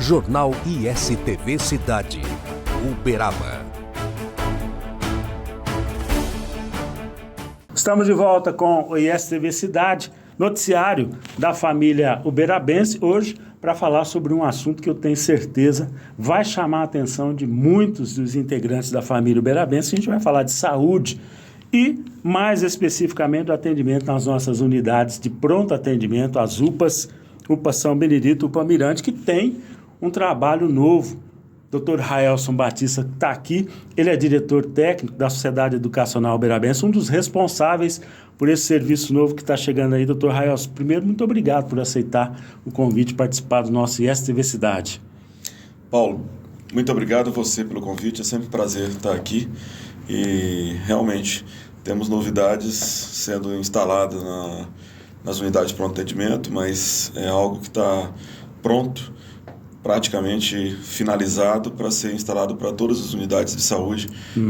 Jornal ISTV Cidade, Uberaba. Estamos de volta com o ISTV Cidade, noticiário da família uberabense, hoje para falar sobre um assunto que eu tenho certeza vai chamar a atenção de muitos dos integrantes da família uberabense. A gente vai falar de saúde e, mais especificamente, do atendimento nas nossas unidades de pronto atendimento, as UPAs, UPA São Benedito, UPA Mirante, que tem um trabalho novo. Dr. Raelson Batista está aqui, ele é diretor técnico da Sociedade Educacional Uberabense, um dos responsáveis por esse serviço novo que está chegando aí. Dr. Raelson, primeiro, muito obrigado por aceitar o convite e participar do nosso ISTV Cidade. Paulo, muito obrigado a você pelo convite, é sempre um prazer estar aqui e realmente temos novidades sendo instaladas nas unidades de pronto atendimento, mas é algo que está pronto, praticamente finalizado para ser instalado para todas as unidades de saúde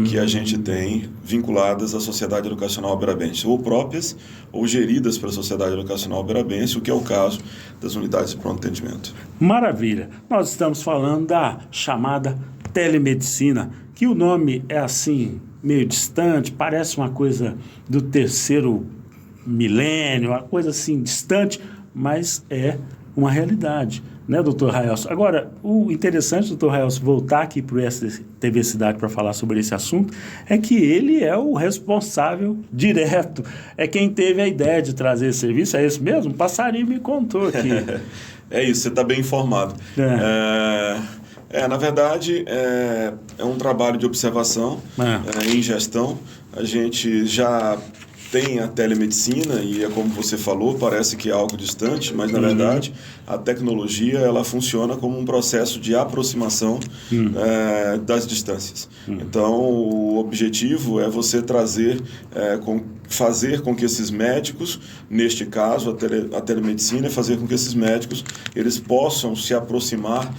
que a gente tem vinculadas à Sociedade Educacional Uberabense, ou próprias ou geridas pela Sociedade Educacional Uberabense, o que é o caso das unidades de pronto atendimento. Maravilha! Nós estamos falando da chamada telemedicina, que o nome é assim, meio distante, parece uma coisa do terceiro milênio, uma coisa assim distante, mas é uma realidade, né, doutor Raelson? Agora, o interessante, doutor Raelson, voltar aqui para o ISTV Cidade para falar sobre esse assunto, é que ele é o responsável direto, é quem teve a ideia de trazer esse serviço, é isso mesmo? O passarinho me contou aqui. É isso, você está bem informado. Na verdade, é um trabalho de observação em gestão. A gente já tem a telemedicina e é como você falou, parece que é algo distante, mas na verdade a tecnologia ela funciona como um processo de aproximação das distâncias. Então o objetivo é você fazer com que esses médicos, neste caso a telemedicina, é fazer com que esses médicos eles possam se aproximar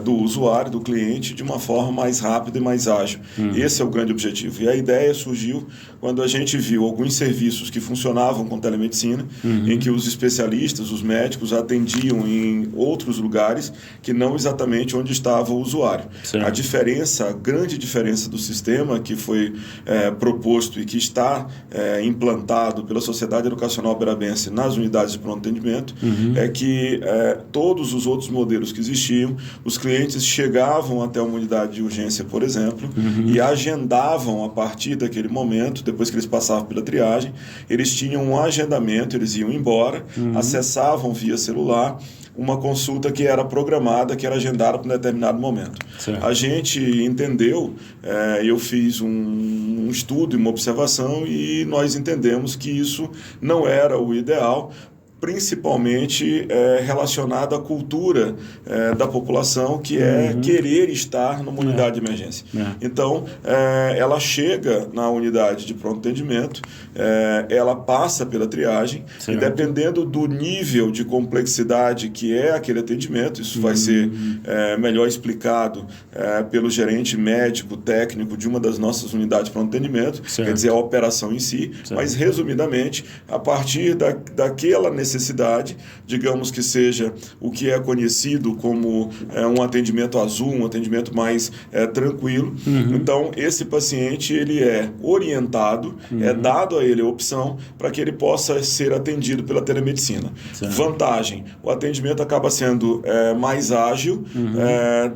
do usuário, do cliente, de uma forma mais rápida e mais ágil. Esse é o grande objetivo. E a ideia surgiu quando a gente viu alguns serviços que funcionavam com telemedicina, em que os especialistas, os médicos, atendiam em outros lugares que não exatamente onde estava o usuário. Certo. A grande diferença do sistema que foi proposto e que está implantado pela Sociedade Educacional Uberabense nas unidades de pronto atendimento é que todos os outros modelos que existiam, os clientes chegavam até uma unidade de urgência, por exemplo, e agendavam a partir daquele momento, depois que eles passavam pela triagem, eles tinham um agendamento, eles iam embora, acessavam via celular uma consulta que era programada, que era agendada para um determinado momento. Certo. A gente entendeu, eu fiz um estudo e uma observação e nós entendemos que isso não era o ideal, principalmente relacionado à cultura da população, que é querer estar numa unidade de emergência. Então, ela chega na unidade de pronto atendimento, ela passa pela triagem, e dependendo do nível de complexidade que é aquele atendimento, isso vai ser melhor explicado pelo gerente médico, técnico de uma das nossas unidades de pronto atendimento, quer dizer, a operação em si, mas resumidamente, a partir daquela necessidade, digamos que seja o que é conhecido como um atendimento azul, um atendimento mais tranquilo. Então, esse paciente ele é orientado, é dado a ele a opção para que ele possa ser atendido pela telemedicina. Certo. Vantagem, o atendimento acaba sendo mais ágil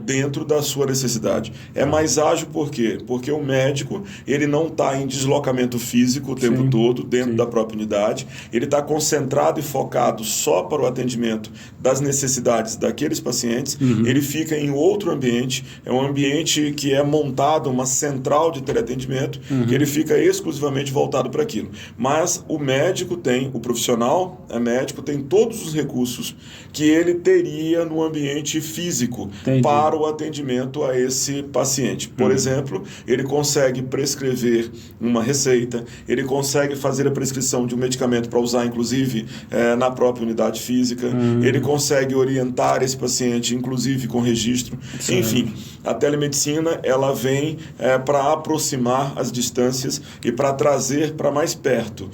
dentro da sua necessidade. É mais ágil por quê? Porque o médico ele não está em deslocamento físico o tempo todo dentro da própria unidade, ele está concentrado e focado só para o atendimento das necessidades daqueles pacientes, ele fica em outro ambiente, é um ambiente que é montado, uma central de teleatendimento, que ele fica exclusivamente voltado para aquilo. Mas o médico o profissional médico tem todos os recursos que ele teria no ambiente físico para o atendimento a esse paciente. Por exemplo, ele consegue prescrever uma receita, ele consegue fazer a prescrição de um medicamento para usar, inclusive, na própria unidade física, ele consegue orientar esse paciente, inclusive com registro. Certo. Enfim, a telemedicina ela vem para aproximar as distâncias e para trazer para mais perto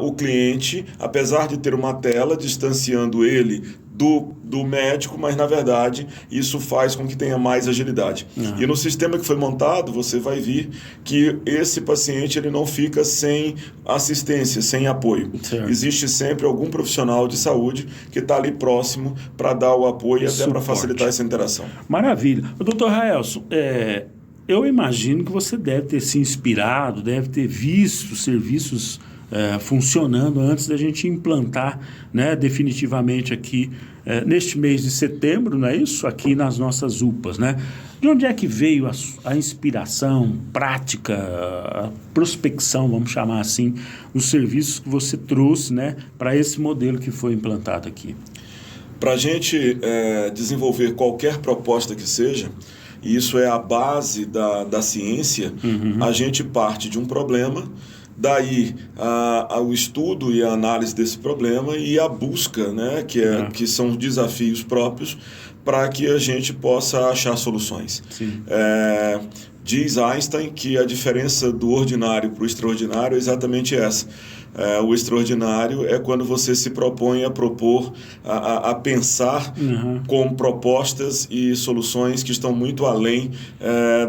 o cliente, apesar de ter uma tela distanciando ele do médico, mas na verdade isso faz com que tenha mais agilidade. E no sistema que foi montado, você vai ver que esse paciente ele não fica sem assistência, sem apoio. Certo. Existe sempre algum profissional de saúde que está ali próximo para dar o apoio e até para facilitar essa interação. Maravilha. Doutor Raelson, eu imagino que você deve ter se inspirado, deve ter visto serviços funcionando antes da gente implantar, né, definitivamente aqui neste mês de setembro, não é isso? Aqui nas nossas UPAs, né? De onde é que veio a inspiração prática, a prospecção, vamos chamar assim, dos serviços que você trouxe, né, para esse modelo que foi implantado aqui? Para a gente desenvolver qualquer proposta que seja, e isso é a base da ciência, a gente parte de um problema, daí o estudo e a análise desse problema e a busca, né, que são os desafios próprios para que a gente possa achar soluções. Diz Einstein que a diferença do ordinário para o extraordinário é exatamente essa. O extraordinário é quando você se propõe a propor, a pensar com propostas e soluções que estão muito além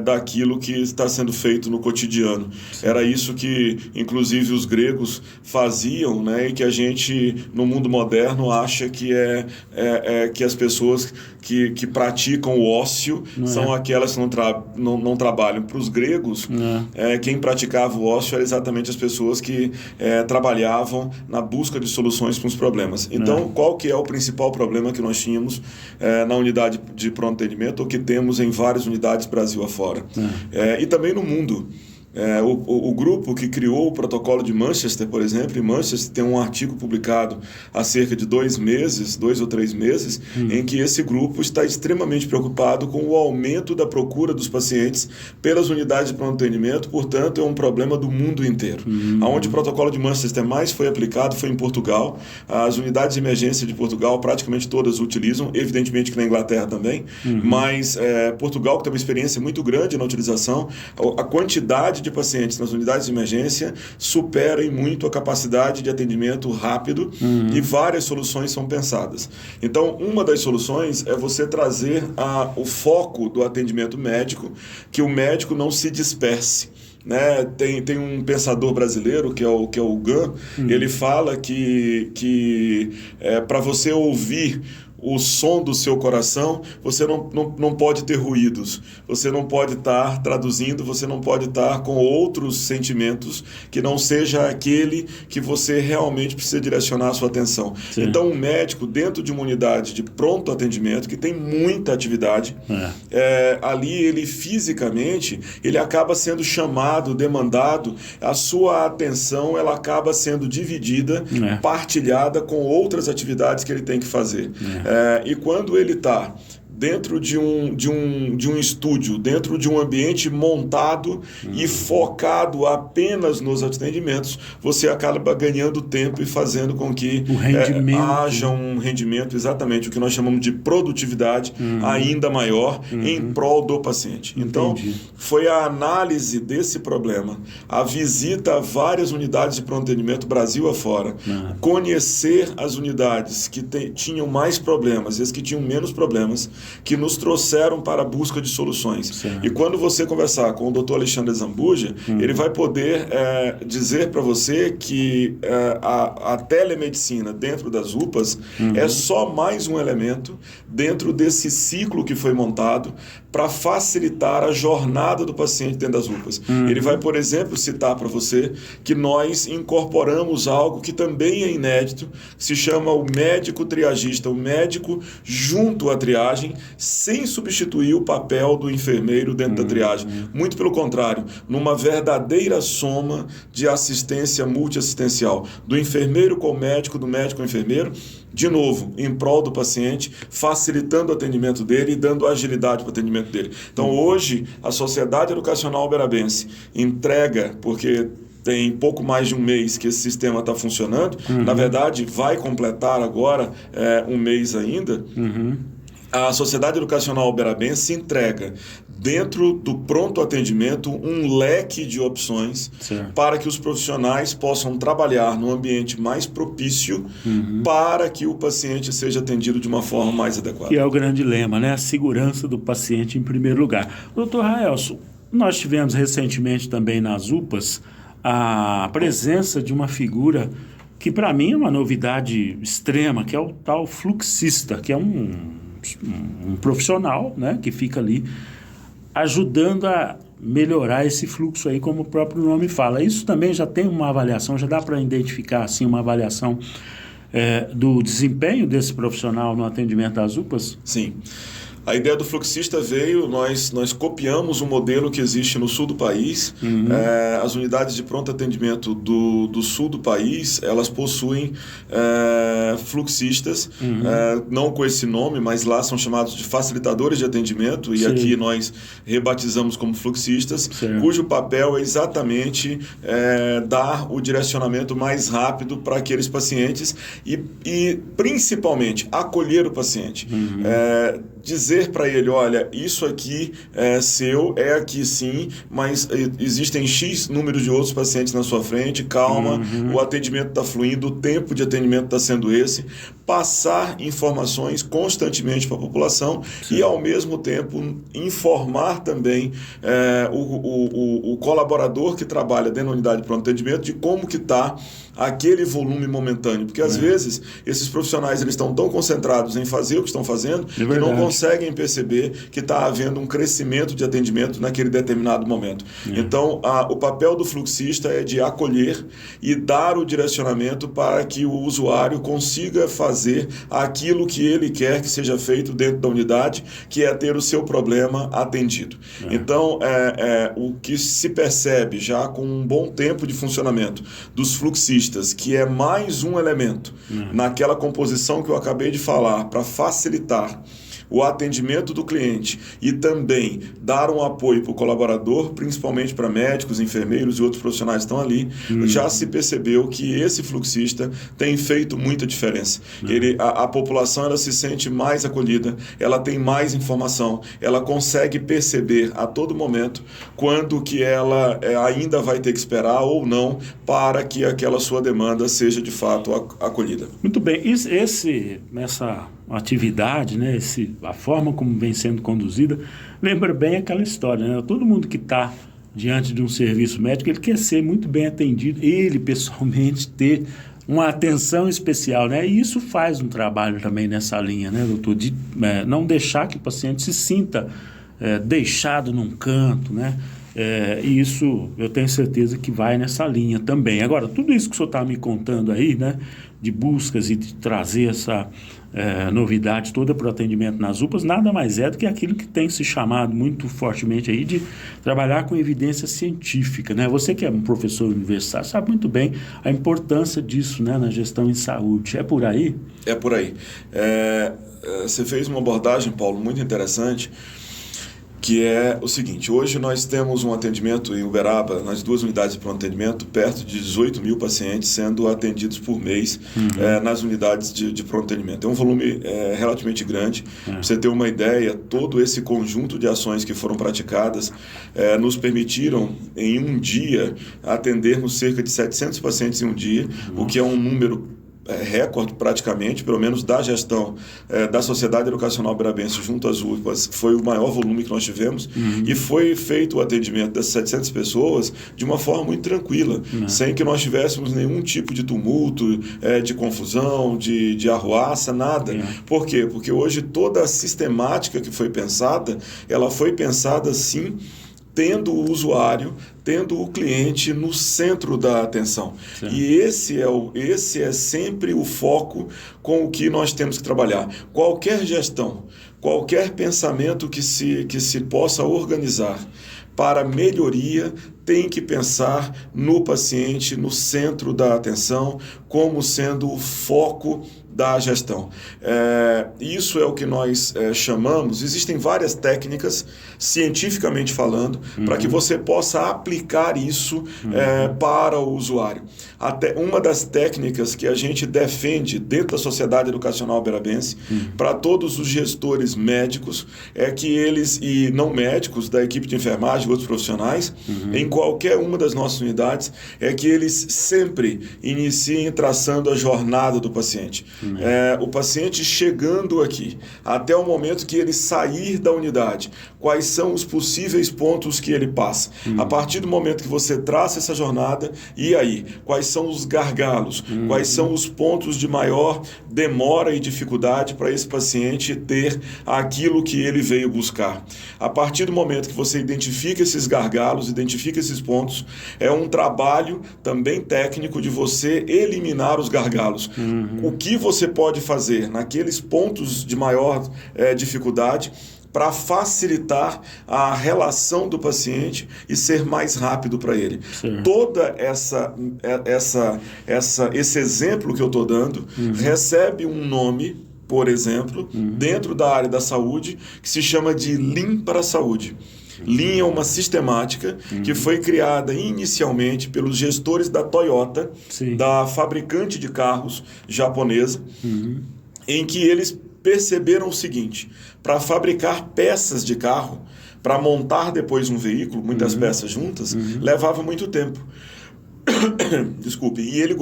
daquilo que está sendo feito no cotidiano. Era isso que, inclusive, os gregos faziam, né, e que a gente, no mundo moderno, acha que que as pessoas que praticam o ócio são aquelas que não trabalham. Para os gregos, quem praticava o ócio era exatamente as pessoas que trabalhavam na busca de soluções para os problemas. Então, qual que é o principal problema que nós tínhamos na unidade de pronto atendimento, ou que temos em várias unidades Brasil afora? E também no mundo. O grupo que criou o protocolo de Manchester, por exemplo, em Manchester tem um artigo publicado há cerca de 2 ou 3 meses, em que esse grupo está extremamente preocupado com o aumento da procura dos pacientes pelas unidades de pronto atendimento, portanto é um problema do mundo inteiro. Onde o protocolo de Manchester mais foi aplicado foi em Portugal. As unidades de emergência de Portugal praticamente todas utilizam, evidentemente que na Inglaterra também, mas Portugal, que tem uma experiência muito grande na utilização, a quantidade de pacientes nas unidades de emergência supera em muito a capacidade de atendimento rápido e várias soluções são pensadas. Então, uma das soluções é você trazer o foco do atendimento médico, que o médico não se disperse. Né? Tem um pensador brasileiro que é o Gunn, ele fala que para você ouvir o som do seu coração, você não pode ter ruídos, você não pode estar traduzindo, você não pode estar com outros sentimentos que não seja aquele que você realmente precisa direcionar a sua atenção. Sim. Então, um médico dentro de uma unidade de pronto atendimento, que tem muita atividade, ali ele fisicamente, ele acaba sendo chamado, demandado, a sua atenção ela acaba sendo dividida, partilhada com outras atividades que ele tem que fazer. E quando ele está dentro de um estúdio, dentro de um ambiente montado e focado apenas nos atendimentos, você acaba ganhando tempo e fazendo com que haja um rendimento, exatamente o que nós chamamos de produtividade ainda maior em prol do paciente. Então, foi a análise desse problema, a visita a várias unidades de pronto atendimento Brasil afora, conhecer as unidades que tinham mais problemas e as que tinham menos problemas, que nos trouxeram para a busca de soluções. Certo. E quando você conversar com o Dr. Alexandre Zambuja, ele vai poder dizer para você que a telemedicina dentro das UPAs é só mais um elemento dentro desse ciclo que foi montado para facilitar a jornada do paciente dentro das UPAs. Ele vai, por exemplo, citar para você que nós incorporamos algo que também é inédito, que se chama o médico triagista, o médico junto à triagem, sem substituir o papel do enfermeiro dentro da triagem. Muito pelo contrário, numa verdadeira soma de assistência multiassistencial, do enfermeiro com o médico, do médico com o enfermeiro, de novo, em prol do paciente, facilitando o atendimento dele e dando agilidade para o atendimento dele. Então, hoje, a Sociedade Educacional Uberabense entrega, porque tem pouco mais de um mês que esse sistema está funcionando, na verdade, vai completar agora um mês ainda, A Sociedade Educacional Uberabense entrega, dentro do pronto atendimento, um leque de opções para que os profissionais possam trabalhar num ambiente mais propício para que o paciente seja atendido de uma forma mais adequada. Que é o grande lema, né? A segurança do paciente em primeiro lugar. Doutor Raelson, nós tivemos recentemente também nas UPAs a presença de uma figura que para mim é uma novidade extrema, que é o tal fluxista, que é um profissional, né, que fica ali ajudando a melhorar esse fluxo aí, como o próprio nome fala. Isso também já tem uma avaliação, já dá para identificar assim uma avaliação do desempenho desse profissional no atendimento das UPAs? Sim. A ideia do fluxista veio, nós copiamos um modelo que existe no sul do país. As unidades de pronto atendimento do sul do país, elas possuem fluxistas, não com esse nome, mas lá são chamados de facilitadores de atendimento, e aqui nós rebatizamos como fluxistas, cujo papel é exatamente dar o direcionamento mais rápido para aqueles pacientes e principalmente acolher o paciente. Dizer para ele, olha, isso aqui é seu, é aqui sim, mas existem X número de outros pacientes na sua frente, calma, o atendimento está fluindo, o tempo de atendimento está sendo esse, passar informações constantemente para a população e, ao mesmo tempo, informar também o colaborador que trabalha dentro da unidade de pronto atendimento de como que está aquele volume momentâneo, porque às vezes esses profissionais eles estão tão concentrados em fazer o que estão fazendo que não conseguem perceber que está havendo um crescimento de atendimento naquele determinado momento. Então, o papel do fluxista é de acolher e dar o direcionamento para que o usuário consiga fazer aquilo que ele quer que seja feito dentro da unidade, que é ter o seu problema atendido. Então, o que se percebe já com um bom tempo de funcionamento dos fluxistas, que é mais um elemento naquela composição que eu acabei de falar para facilitar o atendimento do cliente e também dar um apoio para o colaborador, principalmente para médicos, enfermeiros e outros profissionais que estão ali, já se percebeu que esse fluxista tem feito muita diferença. A população ela se sente mais acolhida, ela tem mais informação, ela consegue perceber a todo momento quando que ela ainda vai ter que esperar ou não para que aquela sua demanda seja de fato acolhida. Muito bem. Essa atividade, né, a forma como vem sendo conduzida, lembra bem aquela história, né? Todo mundo que está diante de um serviço médico, ele quer ser muito bem atendido, ele pessoalmente ter uma atenção especial, né? E isso faz um trabalho também nessa linha, né, doutor, de não deixar que o paciente se sinta deixado num canto, né? E isso eu tenho certeza que vai nessa linha também. Agora, tudo isso que o senhor está me contando aí, né, de buscas e de trazer essa novidade toda para o atendimento nas UPAs, nada mais é do que aquilo que tem se chamado muito fortemente aí de trabalhar com evidência científica, né? Você que é um professor universitário sabe muito bem a importância disso, né, na gestão em saúde. É por aí? É por aí. Você fez uma abordagem, Paulo, muito interessante, que é o seguinte: hoje nós temos um atendimento em Uberaba, nas 2 unidades de pronto atendimento, perto de 18 mil pacientes sendo atendidos por mês nas unidades de pronto atendimento. É um volume relativamente grande. Para você ter uma ideia, todo esse conjunto de ações que foram praticadas nos permitiram, em um dia, atendermos cerca de 700 pacientes em um dia, o que é um número recorde praticamente, pelo menos da gestão da Sociedade Educacional Uberabense junto às UPAs, foi o maior volume que nós tivemos, e foi feito o atendimento dessas 700 pessoas de uma forma muito tranquila, sem que nós tivéssemos nenhum tipo de tumulto, de confusão, de arruaça, nada. Por quê? Porque hoje toda a sistemática que foi pensada, ela foi pensada sim, tendo o usuário, tendo o cliente no centro da atenção. Sim. E esse é sempre o foco com o que nós temos que trabalhar. Qualquer gestão, qualquer pensamento que se possa organizar para melhoria tem que pensar no paciente, no centro da atenção, como sendo o foco da gestão. Isso é o que nós chamamos, existem várias técnicas, cientificamente falando, para que você possa aplicar isso para o usuário. Até uma das técnicas que a gente defende dentro da Sociedade Educacional Uberabense, para todos os gestores médicos, é que eles, e não médicos, da equipe de enfermagem e outros profissionais, em qualquer uma das nossas unidades, é que eles sempre iniciem traçando a jornada do paciente. O paciente chegando aqui, até o momento que ele sair da unidade, quais são os possíveis pontos que ele passa. A partir do momento que você traça essa jornada, e aí? Quais são os gargalos? Quais são os pontos de maior demora e dificuldade para esse paciente ter aquilo que ele veio buscar? A partir do momento que você identifica esses gargalos, identifica esses pontos, é um trabalho também técnico de você eliminar os gargalos. O que você pode fazer naqueles pontos de maior dificuldade para facilitar a relação do paciente e ser mais rápido para ele. Sim. Toda esse exemplo que eu estou dando recebe um nome, por exemplo, dentro da área da saúde, que se chama de Lean para a Saúde. Lean é uma sistemática que foi criada inicialmente pelos gestores da Toyota, da fabricante de carros japonesa, em que eles perceberam o seguinte: para fabricar peças de carro, para montar depois um veículo, muitas peças juntas, levava muito tempo. Desculpe. E eles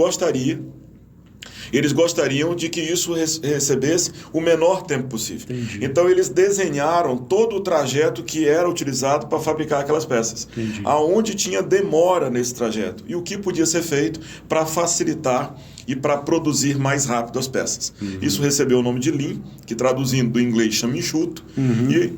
gostariam de que isso recebesse o menor tempo possível. Entendi. Então, eles desenharam todo o trajeto que era utilizado para fabricar aquelas peças. Entendi. Aonde tinha demora nesse trajeto. E o que podia ser feito para facilitar e para produzir mais rápido as peças. Isso recebeu o nome de Lean, que traduzindo do inglês chama enxuto, e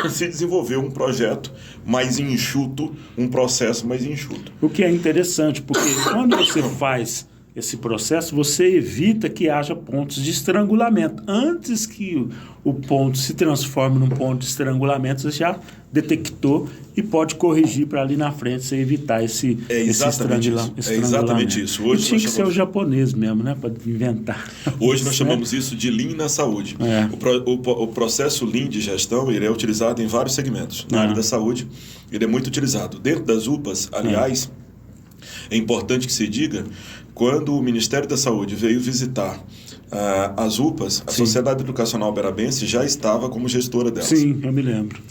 se desenvolveu um projeto mais enxuto, um processo mais enxuto. O que é interessante, porque quando você faz esse processo, você evita que haja pontos de estrangulamento. Antes que o ponto se transforme num ponto de estrangulamento, você já detectou e pode corrigir para ali na frente, você evitar esse estrangulamento. É exatamente isso. Hoje tinha que ser o japonês mesmo, né, para inventar. Hoje nós chamamos isso de Lean na saúde. O processo Lean de gestão, ele é utilizado em vários segmentos. Na área da saúde, ele é muito utilizado. Dentro das UPAs, aliás, é importante que se diga, quando o Ministério da Saúde veio visitar as UPAs, a Sociedade Educacional Uberabense já estava como gestora delas. Sim, eu me lembro.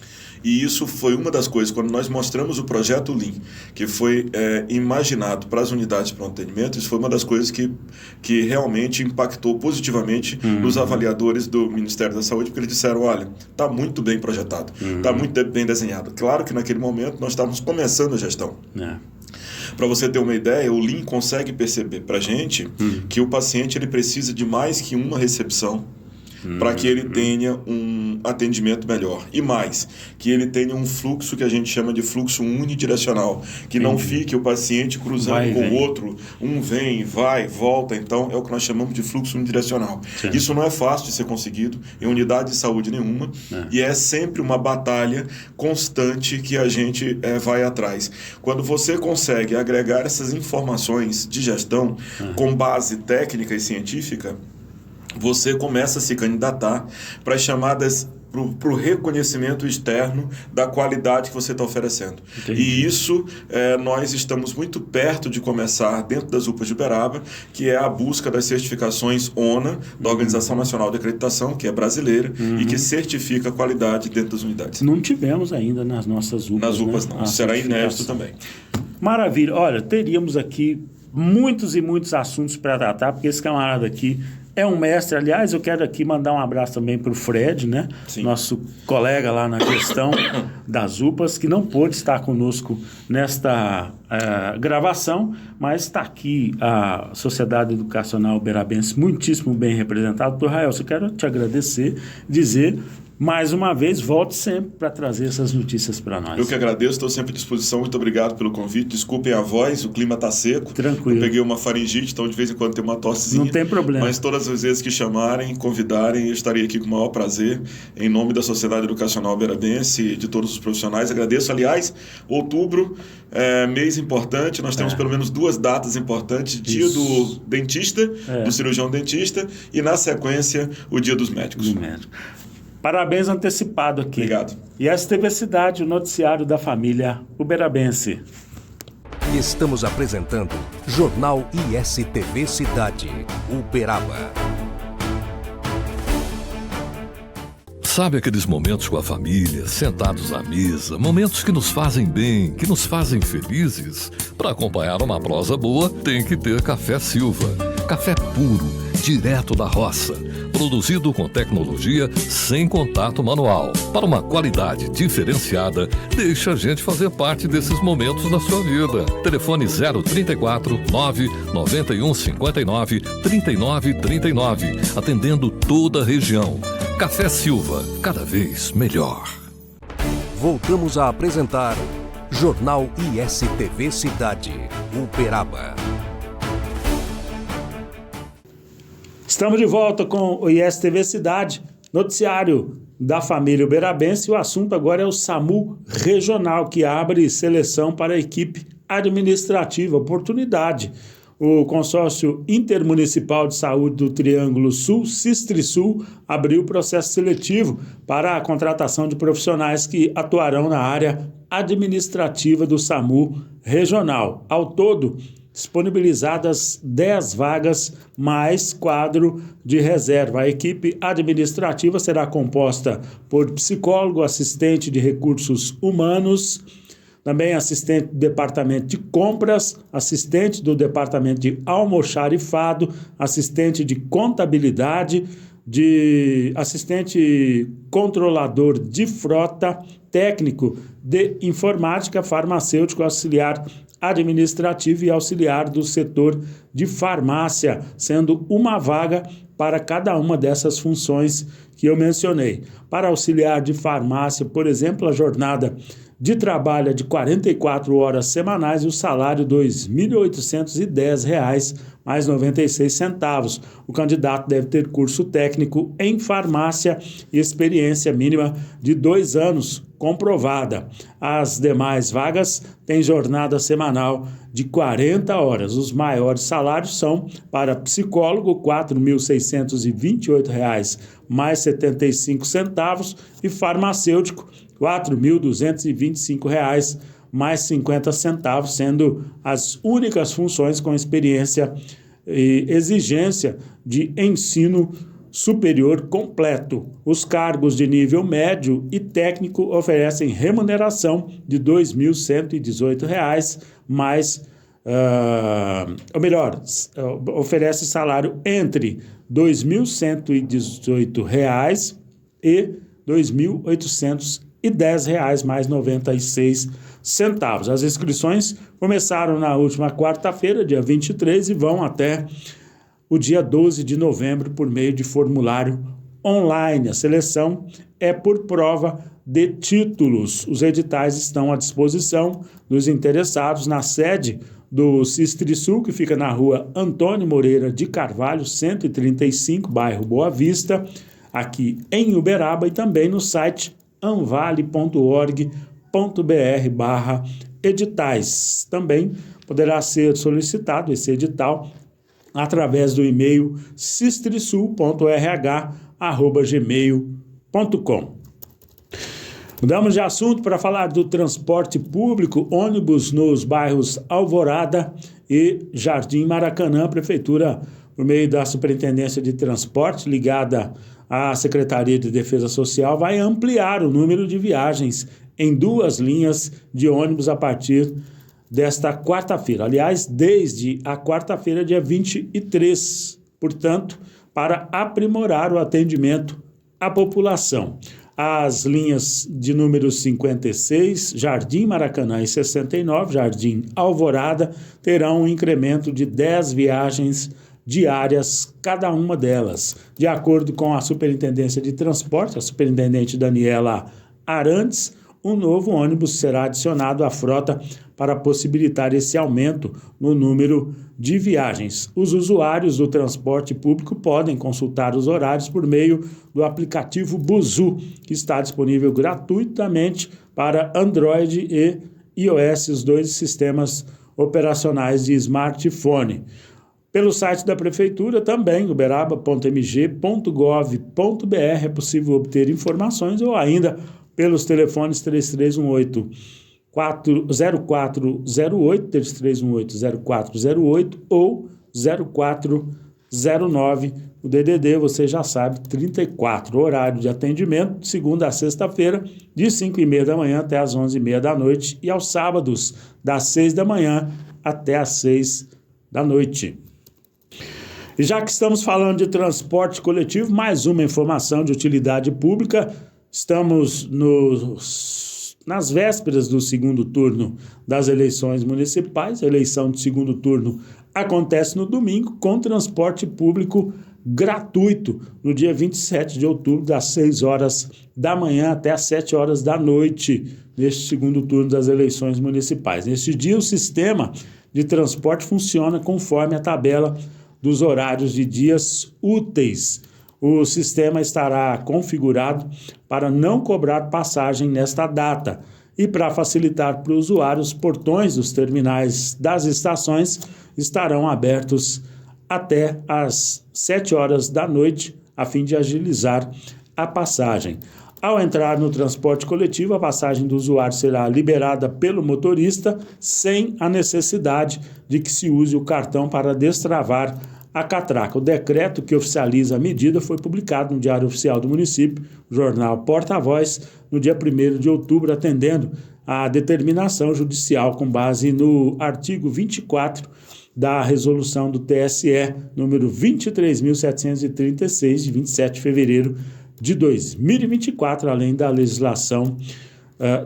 E isso foi uma das coisas, quando nós mostramos o projeto Lean, que foi imaginado para as unidades de pronto atendimento, isso foi uma das coisas que realmente impactou positivamente nos avaliadores do Ministério da Saúde, porque eles disseram, olha, está muito bem projetado, está muito bem desenhado. Claro que naquele momento nós estávamos começando a gestão. Para você ter uma ideia, o Lean consegue perceber para a gente que o paciente ele precisa de mais que uma recepção para que ele tenha um atendimento melhor. E mais, que ele tenha um fluxo que a gente chama de fluxo unidirecional, que não fique o paciente cruzando com o outro, um vem, vai, volta. Então, é o que nós chamamos de fluxo unidirecional. Sim. Isso não é fácil de ser conseguido em unidade de saúde nenhuma, e é sempre uma batalha constante que a gente vai atrás. Quando você consegue agregar essas informações de gestão com base técnica e científica, você começa a se candidatar para as chamadas, para o reconhecimento externo da qualidade que você está oferecendo. Entendi. E isso nós estamos muito perto de começar dentro das UPAs de Uberaba, que é a busca das certificações ONA, da Organização Nacional de Acreditação, que é brasileira, e que certifica a qualidade dentro das unidades. Não tivemos ainda nas nossas UPAs. Nas UPAs, né? Não. Será inédito também. Maravilha. Olha, teríamos aqui muitos e muitos assuntos para tratar, porque esse camarada aqui é um mestre. Aliás, eu quero aqui mandar um abraço também para o Fred, né? Sim. Nosso colega lá na questão das UPAs, que não pôde estar conosco nesta gravação, mas está aqui a Sociedade Educacional Uberabense muitíssimo bem representada. Doutor Rael, eu quero te agradecer, dizer mais uma vez, volte sempre para trazer essas notícias para nós. Eu que agradeço, estou sempre à disposição. Muito obrigado pelo convite. Desculpem a voz, o clima está seco. Tranquilo. Eu peguei uma faringite, então de vez em quando tem uma tossezinha. Não tem problema. Mas todas as vezes que chamarem, convidarem, eu estarei aqui com o maior prazer, em nome da Sociedade Educacional Uberabense e de todos os profissionais. Agradeço. Aliás, outubro é mês importante. Nós temos pelo menos 2 datas importantes. Dia do dentista, do cirurgião dentista, e na sequência, o dia dos médicos. Parabéns antecipado aqui. Obrigado. E STV Cidade, o noticiário da família uberabense. E estamos apresentando Jornal ISTV Cidade, Uberaba. Sabe aqueles momentos com a família, sentados à mesa, momentos que nos fazem bem, que nos fazem felizes? Para acompanhar uma prosa boa, tem que ter Café Silva. Café puro, direto da roça, produzido com tecnologia sem contato manual. Para uma qualidade diferenciada, deixa a gente fazer parte desses momentos da sua vida. Telefone 034 991 59 39 39, atendendo toda a região. Café Silva, cada vez melhor. Voltamos a apresentar Jornal ISTV Cidade, Uberaba. Estamos de volta com o ISTV Cidade, noticiário da família uberabense. O assunto agora é o SAMU Regional, que abre seleção para a equipe administrativa. Oportunidade. O Consórcio Intermunicipal de Saúde do Triângulo Sul, Sistrisul, abriu processo seletivo para a contratação de profissionais que atuarão na área administrativa do SAMU Regional. Ao todo, disponibilizadas 10 vagas, mais quadro de reserva. A equipe administrativa será composta por psicólogo, assistente de recursos humanos, também assistente do departamento de compras, assistente do departamento de almoxarifado, assistente de contabilidade, assistente controlador de frota, técnico de informática, farmacêutico, auxiliar administrativo e auxiliar do setor de farmácia, sendo uma vaga para cada uma dessas funções que eu mencionei. Para auxiliar de farmácia, por exemplo, a jornada de trabalho é de 44 horas semanais e o salário R$ 2.810 mais 96 centavos. O candidato deve ter curso técnico em farmácia e experiência mínima de 2 anos comprovada. As demais vagas têm jornada semanal de 40 horas. Os maiores salários são para psicólogo, R$ 4.628 mais 75 centavos e farmacêutico, R$ 4.225 mais 50 centavos, sendo as únicas funções com experiência e exigência de ensino superior completo. Os cargos de nível médio e técnico oferecem remuneração de R$ 2.118 mais, oferece salário entre R$ 2.118 e R$ 2.810 mais 96 centavos. As inscrições começaram na última quarta-feira, dia 23, e vão até o dia 12 de novembro por meio de formulário online. A seleção é por prova de títulos. Os editais estão à disposição dos interessados na sede do Sistrisul, que fica na rua Antônio Moreira de Carvalho, 135, bairro Boa Vista, aqui em Uberaba, e também no site anvale.org.br/editais. Também poderá ser solicitado esse edital através do e-mail sistrisul.rh@gmail.com. Mudamos de assunto para falar do transporte público, ônibus nos bairros Alvorada e Jardim Maracanã. A Prefeitura, por meio da Superintendência de Transporte, ligada à Secretaria de Defesa Social, vai ampliar o número de viagens em 2 linhas de ônibus a partir desta quarta-feira. Aliás, desde a quarta-feira, dia 23, portanto, para aprimorar o atendimento à população. As linhas de número 56, Jardim Maracanã, e 69, Jardim Alvorada, terão um incremento de 10 viagens diárias, cada uma delas. De acordo com a Superintendência de Transporte, a superintendente Daniela Arantes, um novo ônibus será adicionado à frota para possibilitar esse aumento no número de viagens. Os usuários do transporte público podem consultar os horários por meio do aplicativo Buzu, que está disponível gratuitamente para Android e iOS, os dois sistemas operacionais de smartphone. Pelo site da Prefeitura também, uberaba.mg.gov.br, é possível obter informações ou ainda pelos telefones 3318-0408, 3318-0408 ou 0409, o DDD, você já sabe, 34, horário de atendimento, de segunda a sexta-feira, de 5h30 da manhã até as 11h30 da noite e aos sábados, das 6 da manhã até as 6 da noite. E já que estamos falando de transporte coletivo, mais uma informação de utilidade pública. Estamos nas vésperas do segundo turno das eleições municipais. A eleição de segundo turno acontece no domingo com transporte público gratuito no dia 27 de outubro, das 6 horas da manhã até as 7 horas da noite, neste segundo turno das eleições municipais. Neste dia, o sistema de transporte funciona conforme a tabela dos horários de dias úteis. O sistema estará configurado para não cobrar passagem nesta data e para facilitar para o usuário, os portões dos terminais das estações estarão abertos até às 7 horas da noite, a fim de agilizar a passagem. Ao entrar no transporte coletivo, a passagem do usuário será liberada pelo motorista sem a necessidade de que se use o cartão para destravar a catraca. O decreto que oficializa a medida foi publicado no Diário Oficial do Município, jornal Porta-Voz, no dia 1º de outubro, atendendo à determinação judicial com base no artigo 24 da resolução do TSE, número 23.736, de 27 de fevereiro de 2024, além da legislação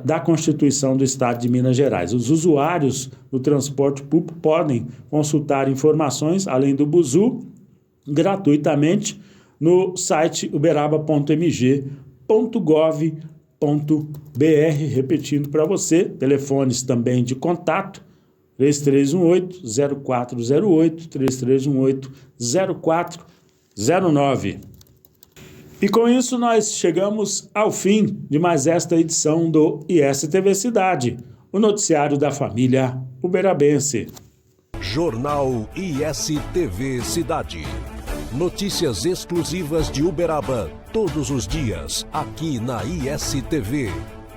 da Constituição do Estado de Minas Gerais. Os usuários do transporte público podem consultar informações, além do Buzu, gratuitamente no site uberaba.mg.gov.br. Repetindo para você, telefones também de contato, 3318-0408, 3318-0409. E com isso nós chegamos ao fim de mais esta edição do ISTV Cidade, o noticiário da família uberabense. Jornal ISTV Cidade. Notícias exclusivas de Uberaba todos os dias, aqui na ISTV.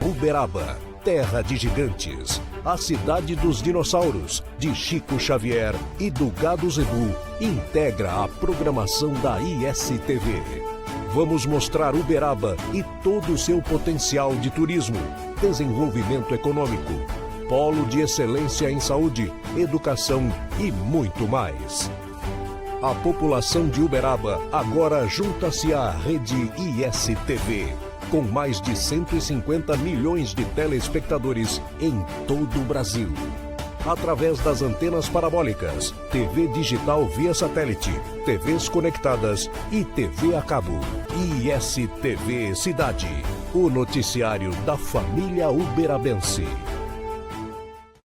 Uberaba, terra de gigantes, a cidade dos dinossauros, de Chico Xavier e do Gado Zebu, integra a programação da ISTV. Vamos mostrar Uberaba e todo o seu potencial de turismo, desenvolvimento econômico, polo de excelência em saúde, educação e muito mais. A população de Uberaba agora junta-se à rede ISTV, com mais de 150 milhões de telespectadores em todo o Brasil. Através das antenas parabólicas, TV digital via satélite, TVs conectadas e TV a cabo. ISTV Cidade, o noticiário da família uberabense.